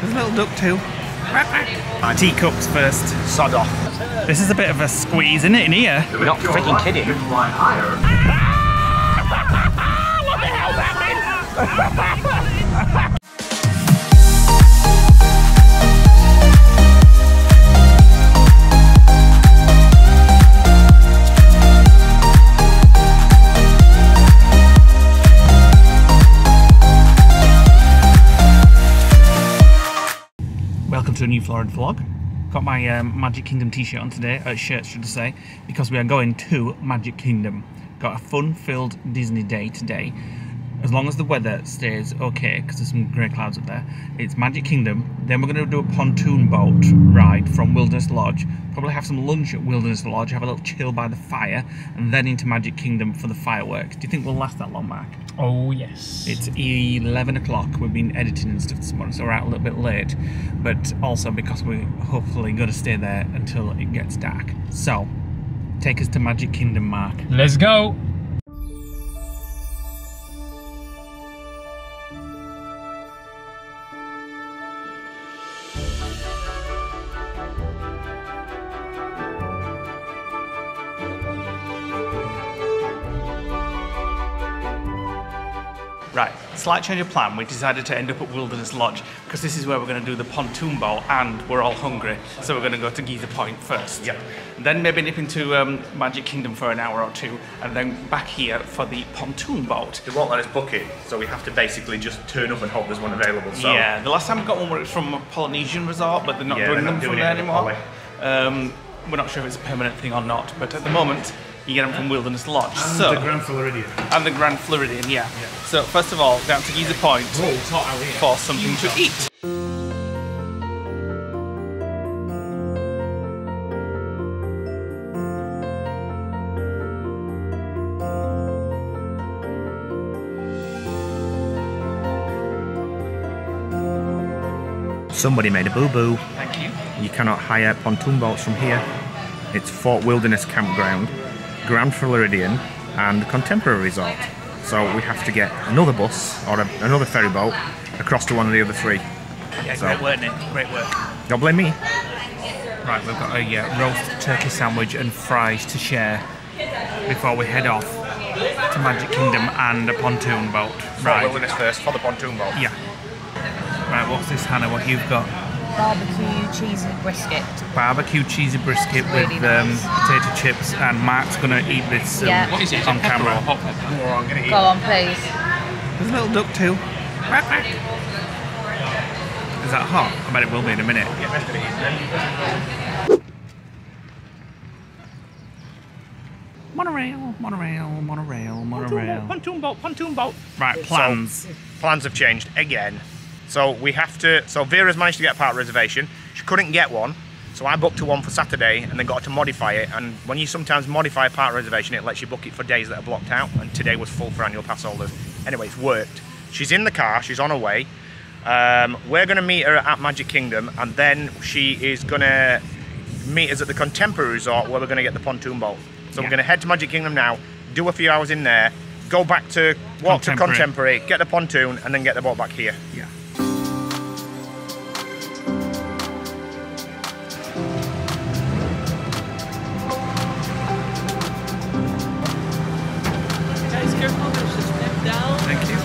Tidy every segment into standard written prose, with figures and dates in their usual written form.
There's a little duck too. Teacups first. Sod off. This is a bit of a squeeze, isn't it, in here? You're not freaking kidding. What the hell's happening? Welcome to a new Florida vlog. Got my Magic Kingdom t-shirt on today, shirt should I say, because we are going to Magic Kingdom. Got a fun-filled Disney day today. As long as the weather stays okay, because there's some grey clouds up there, it's Magic Kingdom. Then we're going to do a pontoon boat ride from Wilderness Lodge. Probably have some lunch at Wilderness Lodge, have a little chill by the fire, and then into Magic Kingdom for the fireworks. Do you think we'll last that long, Mark? Oh yes. It's 11 o'clock. We've been editing and stuff this morning, so we're out a little bit late. But also because we're hopefully going to stay there until it gets dark. So, take us to Magic Kingdom, Mark. Let's go. Right, slight change of plan. We decided to end up at Wilderness Lodge because this is where we're going to do the pontoon boat, and we're all hungry, so we're going to go to Giza Point first. Yep. Then maybe nip into Magic Kingdom for an hour or two, and then back here for the pontoon boat. They won't let us book it, so we have to basically just turn up and hope there's one available. So. Yeah, the last time we got one was from a Polynesian resort, but they're not doing them from there anymore. We're not sure if it's a permanent thing or not, but at the moment, you get them from Wilderness Lodge. And the Grand Floridian. And the Grand Floridian, yeah. So first of all, down to Giza Point for something to eat. Somebody made a boo-boo. Thank you. You cannot hire pontoon boats from here. It's Fort Wilderness Campground, Grand Floridian, and Contemporary Resort. So we have to get another bus or another ferry boat across to one of the other three. Yeah, great work, Nick. Great work. Don't blame me. Right, we've got a roast turkey sandwich and fries to share before we head off to Magic Kingdom and a pontoon boat. Fort Wilderness first for the pontoon boat. Yeah. Right, what's this, Hannah? What you've got? Barbecue cheesy brisket. Barbecue cheesy brisket with Really nice. potato chips, and Mark's gonna eat this What is it, on camera. Oh, I'm gonna eat. Go on, please. There's a little duck too. Is that hot? I bet it will be in a minute. Yeah, best of it is then. Monorail, monorail, monorail, monorail. Pontoon boat, pontoon boat. Right, plans. Plans have changed again. So we have to, so Vera's managed to get a park reservation. She couldn't get one, so I booked her one for Saturday and then got her to modify it. And when you sometimes modify a park reservation, it lets you book it for days that are blocked out, and today was full for annual pass holders. Anyway, it's worked. She's in the car, she's on her way. We're gonna meet her at Magic Kingdom, and then she is gonna meet us at the Contemporary Resort where we're gonna get the pontoon boat. So we're gonna head to Magic Kingdom now, do a few hours in there, go back to, walk to Contemporary, get the pontoon, and then get the boat back here. Yeah. Thank you.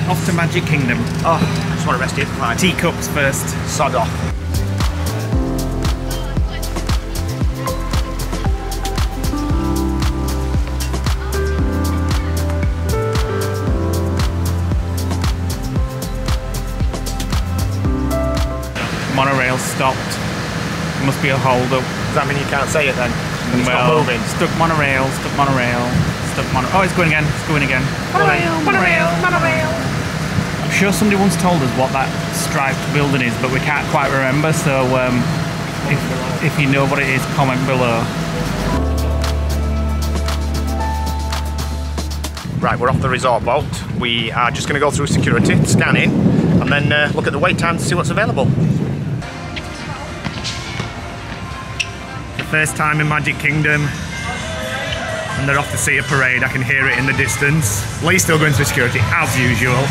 Off to Magic Kingdom. Oh, I just want to rest it. Right. Teacups first. Sod off. Monorail stopped. Must be a hold up. Does that mean you can't say it then? It's not moving. Stuck monorail, stuck monorail, stuck monorail. Oh, it's going again, it's going again. Monorail, monorail, monorail. I'm sure somebody once told us what that striped building is, but we can't quite remember, so if you know what it is, comment below. Right, we're off the resort boat. We are just going to go through security, scan in, and then look at the wait times to see what's available. First time in Magic Kingdom, and they're off to see a parade. I can hear it in the distance. Lee's still going through security as usual.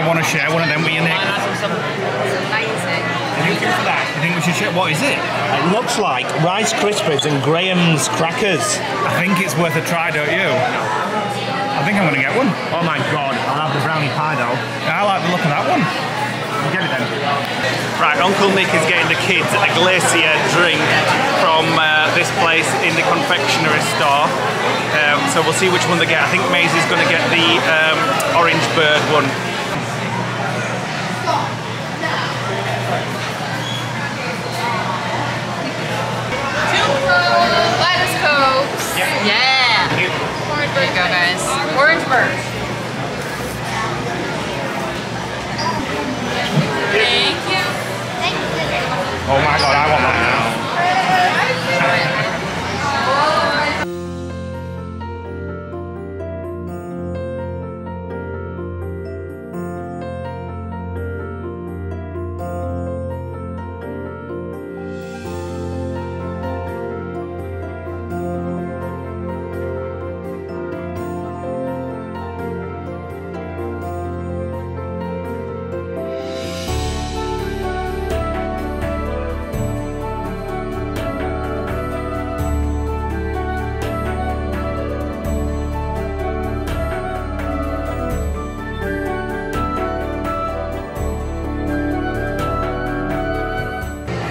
want to share one of them with you, Nick. It's amazing. For that, you think we should share? What is it? It looks like Rice Krispies and Graham's crackers. I think it's worth a try, don't you? I think I'm going to get one. Oh my god, I'll have the brownie pie though. I like the look of that one. Get it then. Right, Uncle Nick is getting the kids a glacier drink from this place in the confectionery store. So we'll see which one they get. I think Maisie's going to get the orange bird one. Lettuce Cokes. Yeah. There you go, guys. Orange bird. Thank you. Oh my god, I want that now.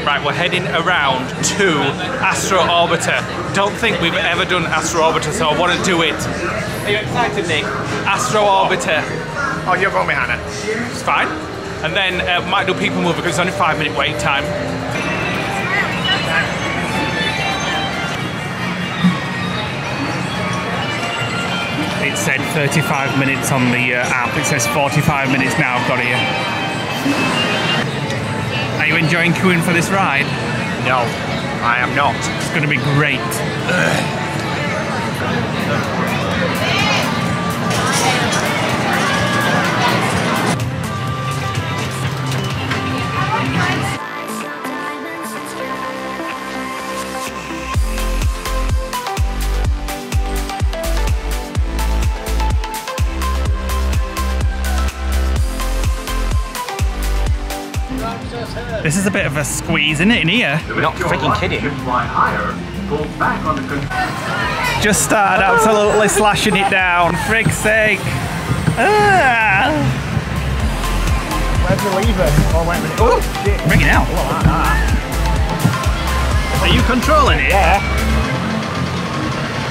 Right, we're heading around to Astro Orbiter. Don't think we've ever done Astro Orbiter, so I want to do it. Are you excited, Nick? Astro Orbiter. Oh, you're going with Hannah. It's fine. And then might do People Mover because it's only 5-minute wait time. It said 35 minutes on the app. It says 45 minutes now. I've got here. Are you enjoying queuing for this ride? No, I am not. It's going to be great. This is a bit of a squeeze, isn't it, in here? You're not freaking kidding. Just started absolutely slashing it down, frig's sake. Ah. Where's the lever? Oh, wait a minute. Oh, shit. Bring it out. Are you controlling it? Yeah.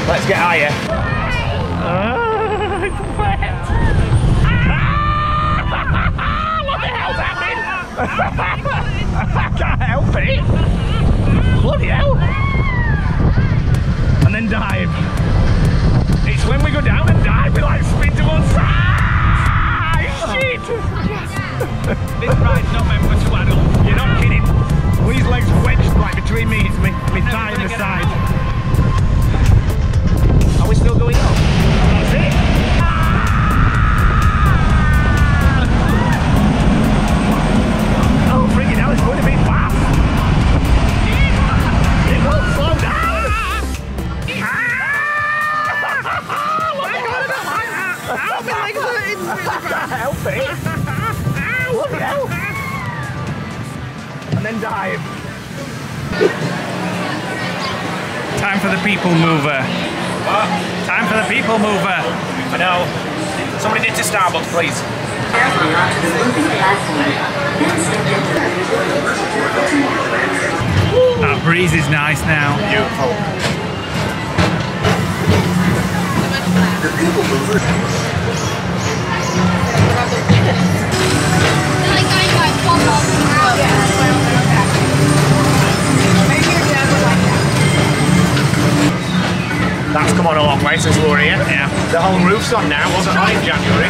Let's get higher. It's wet. What the hell's happening? I can't help it. Bloody hell. And then dive. It's when we go down and dive, we like spin to one side. Shit. This ride's not meant for two adults. You're not kidding. Well, his legs wedged like between me, it's me thigh and the side. Are we still going up? That's it. Oh, freaking hell, it's going to be fast. It won't slow down. Ow, my legs hurting. I can't help it. Bloody hell. And then dive. Time for the people mover. What? Time for the people mover. I know. Somebody get to Starbucks, please. That breeze is nice now. Beautiful. That's come on a long way since we were here. Yeah. The whole roof's on now, wasn't on in January.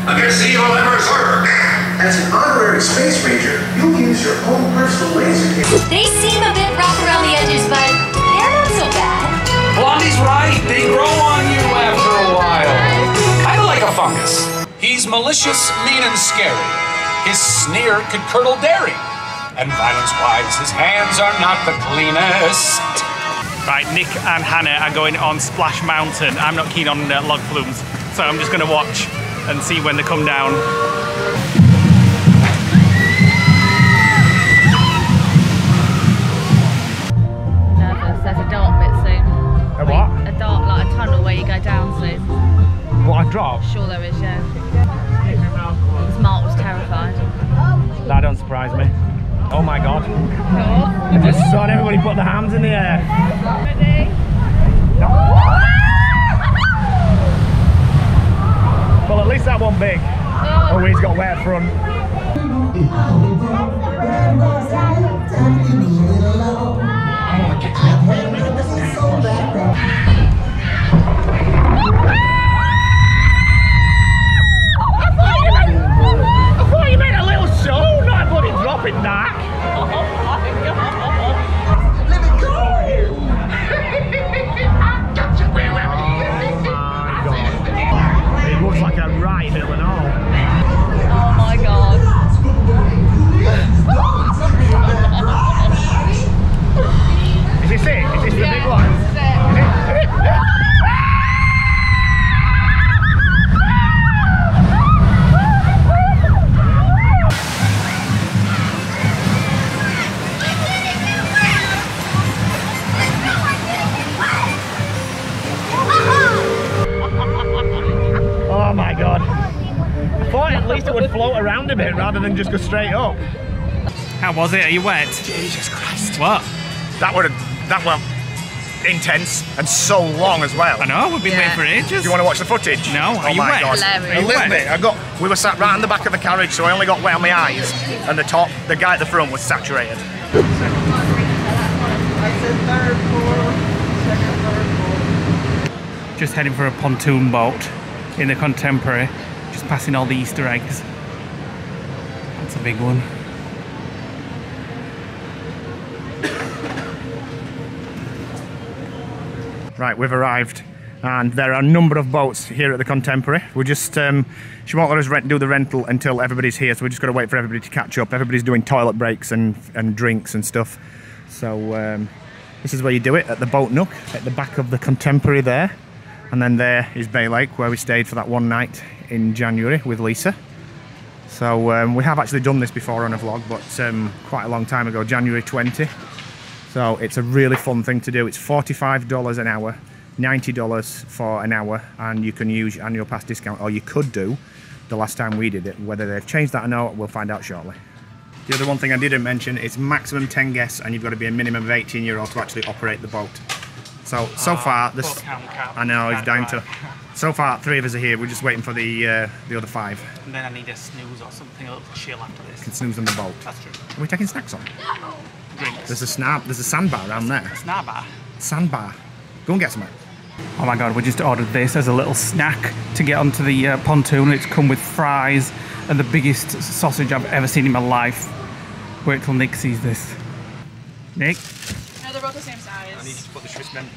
I can see how members work. As an honorary space ranger, you'll use your own personal laser cable. They seem a bit rough around the edges, but they're not so bad. Blondie's right. They grow on you after a while. Kind of like a fungus. He's malicious, mean, and scary. His sneer could curdle dairy. And violence-wise, his hands are not the cleanest. Right, Nick and Hannah are going on Splash Mountain. I'm not keen on log flumes, so I'm just going to watch. and see when they come down. There's a dark bit soon. A what? A dark, like a tunnel where you go down soon. What, a drop? Sure there is, yeah. Because Mark was terrified. That don't surprise me. Oh my god. I just saw everybody put their hands in the air. Ready? Well, at least that one big. Oh, he's got wet front. I thought you meant a little show, not a bloody dropping dark. Let me go! It looks like a right hill and all. Oh my god. Is this it? Is this the big one? Oh my god. I thought at least it would float around a bit rather than just go straight up. How was it? Are you wet? Jesus Christ. What? That were intense and so long as well. I know, we've been waiting for ages. Do you want to watch the footage? No, are oh you my wet? God. Are A you little wet? bit. We were sat right in the back of the carriage, so I only got wet on my eyes, and the top, the guy at the front was saturated. Just heading for a pontoon boat in the Contemporary, just passing all the Easter eggs. That's a big one. Right, we've arrived, and there are a number of boats here at the Contemporary. We're just, she won't let us do the rental until everybody's here, so we're just got to wait for everybody to catch up. Everybody's doing toilet breaks and drinks and stuff. So this is where you do it, at the Boat Nook, at the back of the Contemporary there. And then there is Bay Lake, where we stayed for that one night in January with Lisa. So we have actually done this before on a vlog, but quite a long time ago, January 20. So it's a really fun thing to do. It's $45 an hour, $90 for an hour, and you can use your annual pass discount, or you could do the last time we did it. Whether they've changed that or not, we'll find out shortly. The other one thing I didn't mention is maximum 10 guests, and you've got to be a minimum of 18-year-old to actually operate the boat. So far, this, I know, he's down to. So far, 3 of us are here. We're just waiting for the other 5. And then I need a snooze or something, a little chill after this. Can snooze on the boat. That's true. Are we taking snacks on? Drinks. There's a sandbar around there. Snack bar. Sandbar. Go and get some. Oh my god, we just ordered this as a little snack to get onto the pontoon. It's come with fries and the biggest sausage I've ever seen in my life. Wait till Nick sees this. Nick? No, they're both the same size. I need you to put the Swiss men.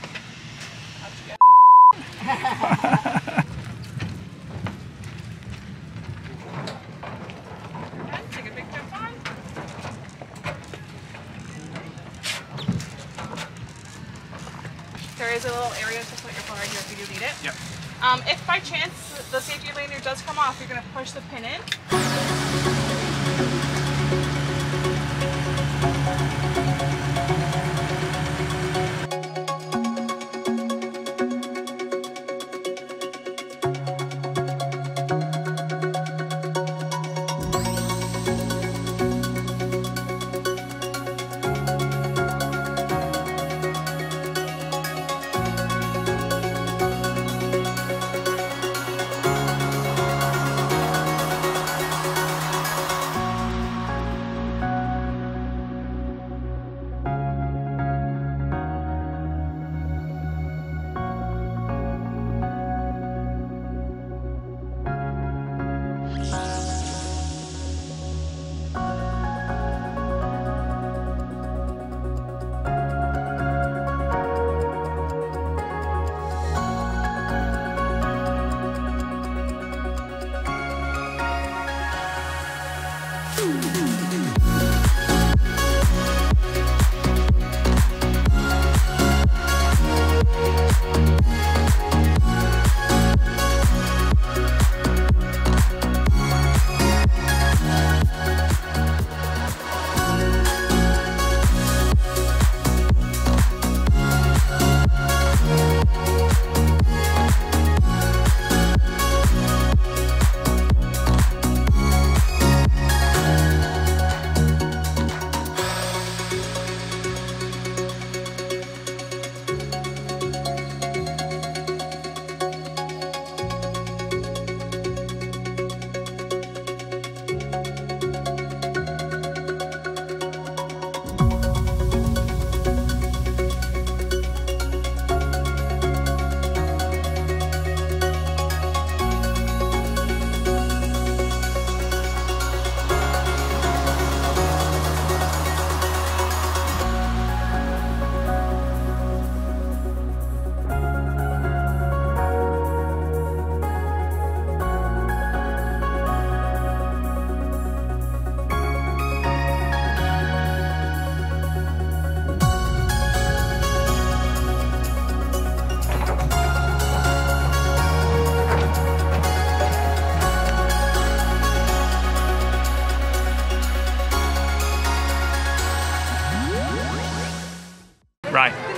Take a picture, fine. There is a little area to put your card here if you do need it. Yep. If by chance the safety lanyard does come off, you're going to push the pin in.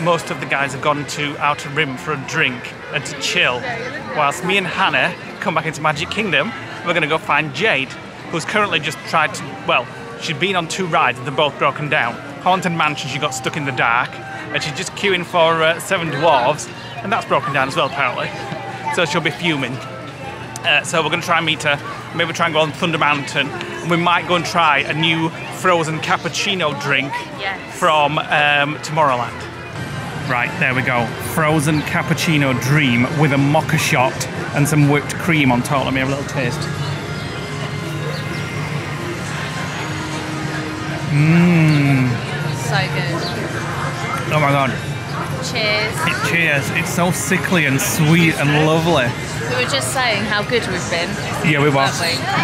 most of the guys have gone to Outer Rim for a drink and to chill, whilst me and Hannah come back into Magic Kingdom. We're going to go find Jade, who's currently just tried to, well, she'd been on 2 rides and they're both broken down. Haunted Mansion, she got stuck in the dark, and she's just queuing for 7 Dwarves, and that's broken down as well apparently. So she'll be fuming. So we're going to try and meet her, maybe try and go on Thunder Mountain, and we might go and try a new frozen cappuccino drink from Tomorrowland. Right, there we go. Frozen cappuccino dream with a mocha shot and some whipped cream on top. Let me have a little taste. Mmm. So good. Oh my god. Cheers. Cheers. It's so sickly and sweet and lovely. We were just saying how good we've been. Yeah, we were.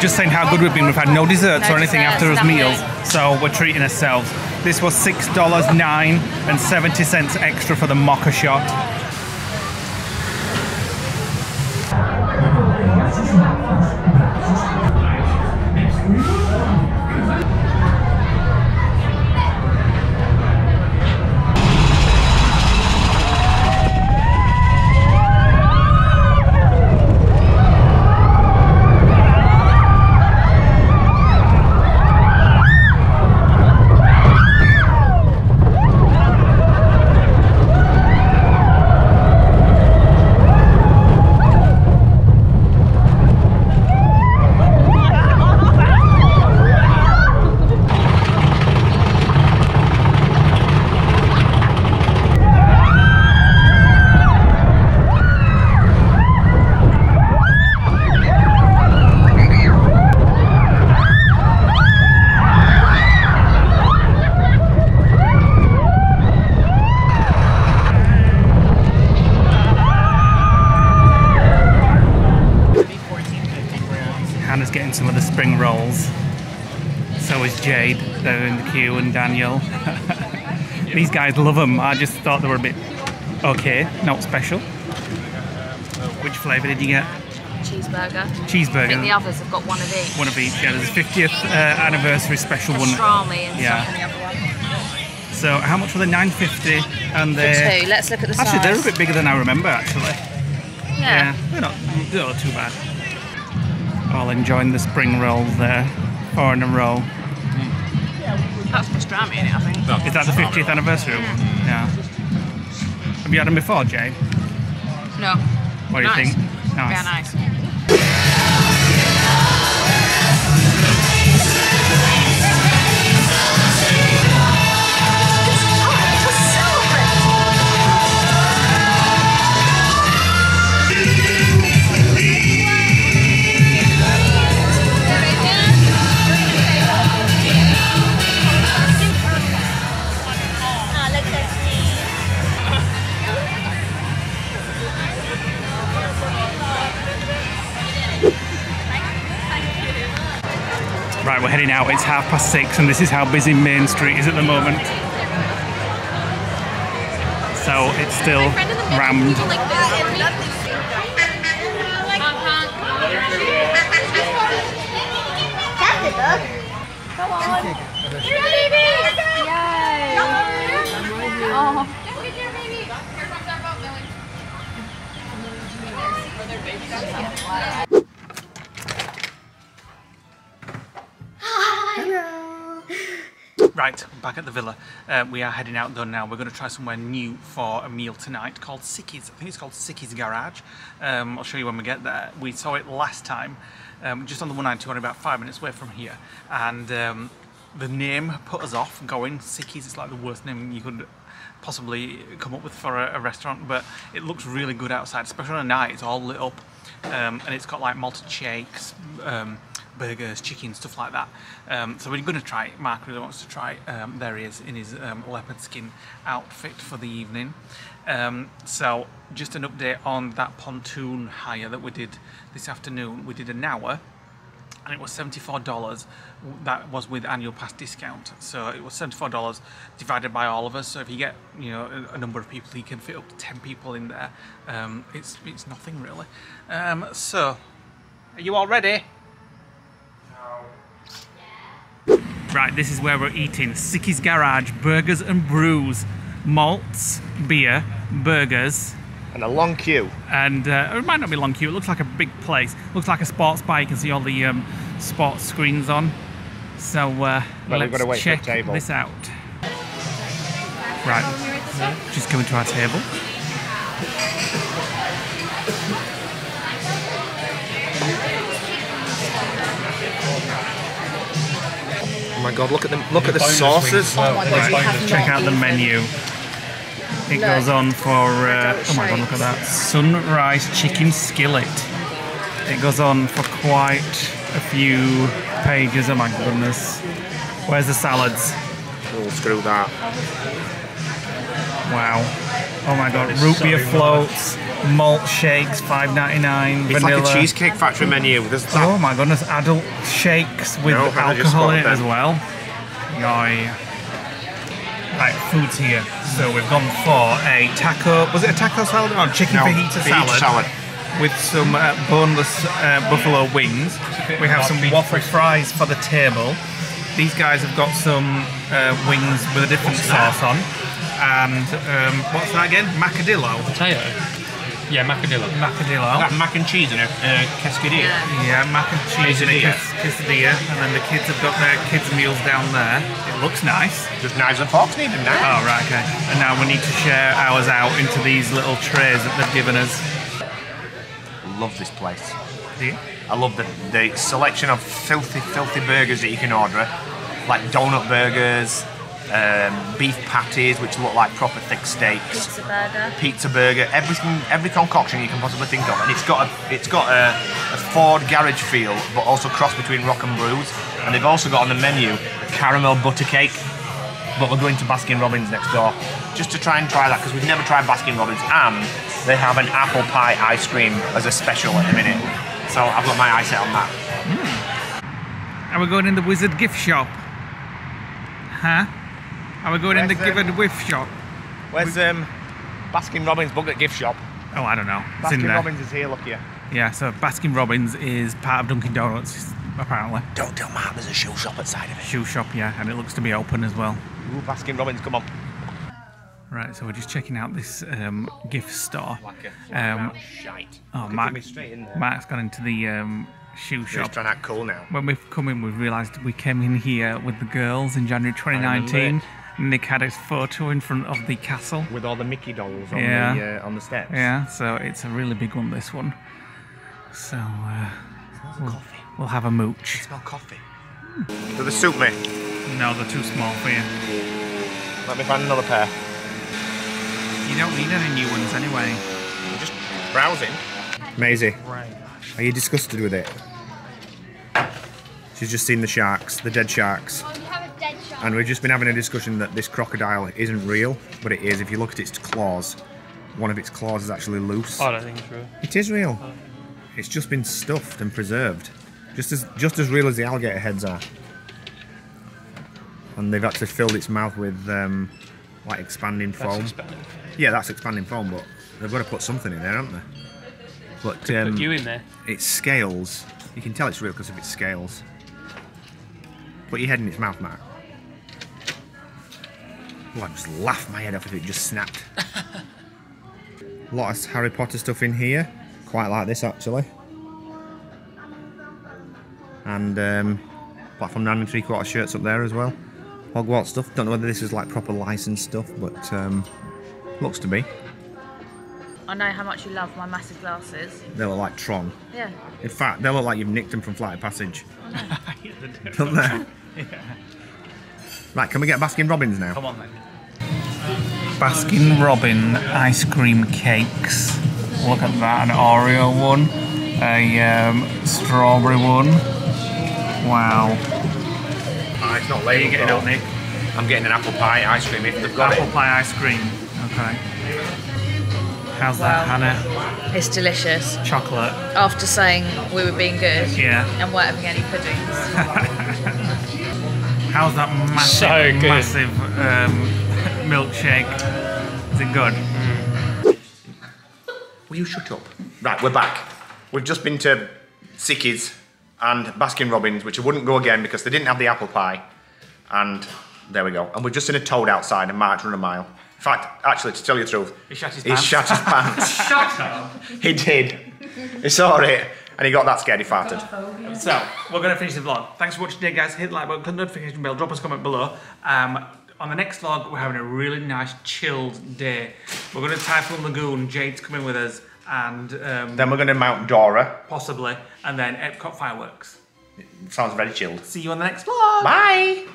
Just saying how good we've been. We've had no desserts or anything after those meals, so we're treating ourselves. This was $6.09 and 70 cents extra for the mocha shot. Hannah's getting some of the spring rolls. So is Jade. They're in the queue, and Daniel. These guys love them. I just thought they were a bit okay, not special. Which flavour did you get? Cheeseburger. Cheeseburger. I think the others have got one of each. One of each, yeah. There's a 50th anniversary special one. Pastrami and yeah. something the other one. So how much were they? $9.50 and For 2. Let's look at the size. Actually, they're a bit bigger than I remember. Actually. Yeah. They're not too bad. All enjoying the spring rolls there, 4 in a row. That's pastrami in it, I think. Is that the 50th anniversary one? Yeah. Have you had them before, Jade? No. What do you think? Nice. Yeah, nice. Right, we're heading out. It's 6:30 and this is how busy Main Street is at the moment. So it's still rammed. Come on. Here, baby. Yay. Oh. Don't get your baby. Here comes our boat, Millie. Right, back at the villa. We are heading out though now. We're going to try somewhere new for a meal tonight called Sicky's. I think it's called Sicky's Garage. I'll show you when we get there. We saw it last time, just on the 192, only about 5 minutes away from here. And the name put us off going. Sicky's is like the worst name you could possibly come up with for a restaurant, but it looks really good outside, especially on a night. It's all lit up, and it's got like malted shakes, burgers, chicken, stuff like that. So we're going to try it. Mark really wants to try it. There he is in his leopard skin outfit for the evening. So just an update on that pontoon hire that we did this afternoon. We did an hour and it was $74. That was with annual pass discount. So it was $74 divided by all of us. So if you get, you know, a number of people, you can fit up to 10 people in there. It's nothing really. So are you all ready? Right, this is where we're eating. Sicky's Garage, burgers and brews. malts, beer, burgers. And a long queue. And it might not be a long queue. It looks like a big place. Looks like a sports bar. You can see all the sports screens on. So let's check this out. Right, just coming to our table. Oh my god, look at them! Look at the sauces. Right, check out the menu. It goes on for oh my god, look at that sunrise chicken skillet. It goes on for quite a few pages. Oh my goodness. Where's the salads? Oh, screw that. Wow. Oh my god, root beer floats, malt shakes, $5.99, It's vanilla. like a Cheesecake Factory menu. There's that. Oh my goodness, adult shakes with alcohol in it as well. Yoy. Right, food's here. So we've gone for a taco, was it a taco salad? Or chicken fajita salad. With some boneless buffalo wings. We have some waffle fries for the table. These guys have got some wings with a different sauce on. And what's that again? Macadillo? Potato. Yeah, macadillo. Macadillo. That mac and cheese and a quesadilla. Yeah, mac and cheese and a quesadilla. And then the kids have got their kids' meals down there. It looks nice. Just knives and forks needed now. Oh, right, okay. And now we need to share ours out into these little trays that they've given us. Love this place. Do you? I love the selection of filthy burgers that you can order. Like donut burgers, beef patties, which look like proper thick steaks. Pizza burger, every concoction you can possibly think of, and it's got a Ford garage feel, but also cross between Rock and Brews. And they've also got on the menu caramel butter cake. But we're going to Baskin Robbins next door just to try that because we've never tried Baskin Robbins, and they have an apple pie ice cream as a special at the minute. So I've got my eye set on that. Are we going in the Wizard gift shop? Huh? Are we going in the gift shop? Where's Baskin Robbins Booklet gift shop? Oh, I don't know. It's in Baskin there. Robbins is here, look here. Yeah, so Baskin Robbins is part of Dunkin' Donuts, apparently. Don't tell Mark there's a shoe shop outside of it. Shoe shop, yeah, and it looks to be open as well. Ooh, Baskin Robbins, come on. Right, so we're just checking out this gift store. Shite. Oh, Mark's gone into the shoe shop. He's trying to act cool now. When we've come in, we've realised we came in here with the girls in January 2019. Nick had his photo in front of the castle. With all the Mickey dolls on the steps. Yeah, so it's a really big one, this one. So we'll have a mooch. I smell coffee. Do they suit me? No, they're too small for you. Let me find another pair. You don't need any new ones anyway. I'm just browsing. Maisie, are you disgusted with it? She's just seen the sharks, the dead sharks. Oh, you have a dead shark. And we've just been having a discussion that this crocodile isn't real, but it is. If you look at its claws, one of its claws is actually loose. I don't think it's real. It is real. It's just been stuffed and preserved. Just as real as the alligator heads are. And they've actually filled its mouth with like expanding foam. Yeah, that's expanding foam, but they've got to put something in there, haven't they? But put you in there. Its scales, you can tell it's real because of its scales. Put your head in its mouth, Matt. Oh, I'd just laugh my head off if it just snapped. A lot of Harry Potter stuff in here. Quite like this, actually. And Platform 9 3/4 shirts up there as well. Hogwarts stuff. Don't know whether this is like proper licensed stuff, but looks to be. I know how much you love my massive glasses. They look like Tron. Yeah. In fact, they look like you've nicked them from Flight of Passage. Don't they? Yeah. Right, can we get Baskin Robbins now? Come on then. Baskin Robin ice cream cakes. Look at that, an Oreo one, a strawberry one. Wow. Oh, it's not What are you labelled. getting out, Nick? I'm getting an apple pie ice cream if they've got Apple it. pie ice cream. Okay. How's that, Hannah? It's delicious. Chocolate. After saying we were being good Yeah. and weren't having any puddings. How's that massive, So good. massive milkshake? Is it good? Will you shut up? Right, we're back. We've just been to Sicky's and Baskin Robbins, which I wouldn't go again because they didn't have the apple pie. And there we go. And we've just seen a toad outside and Mark's run a mile. In fact, actually, to tell you the truth, He shat his he pants. shat his pants. Shut up. He did. He saw it, and he got that scared, he farted. So, we're going to finish the vlog. Thanks for watching today, guys. Hit the like button, click the notification bell, drop us a comment below. On the next vlog, we're having a really nice, chilled day. We're going to Typhoon Lagoon. Jade's coming with us, and Then we're going to Mount Dora. possibly, and then Epcot fireworks. Sounds very chilled. See you on the next vlog. Bye!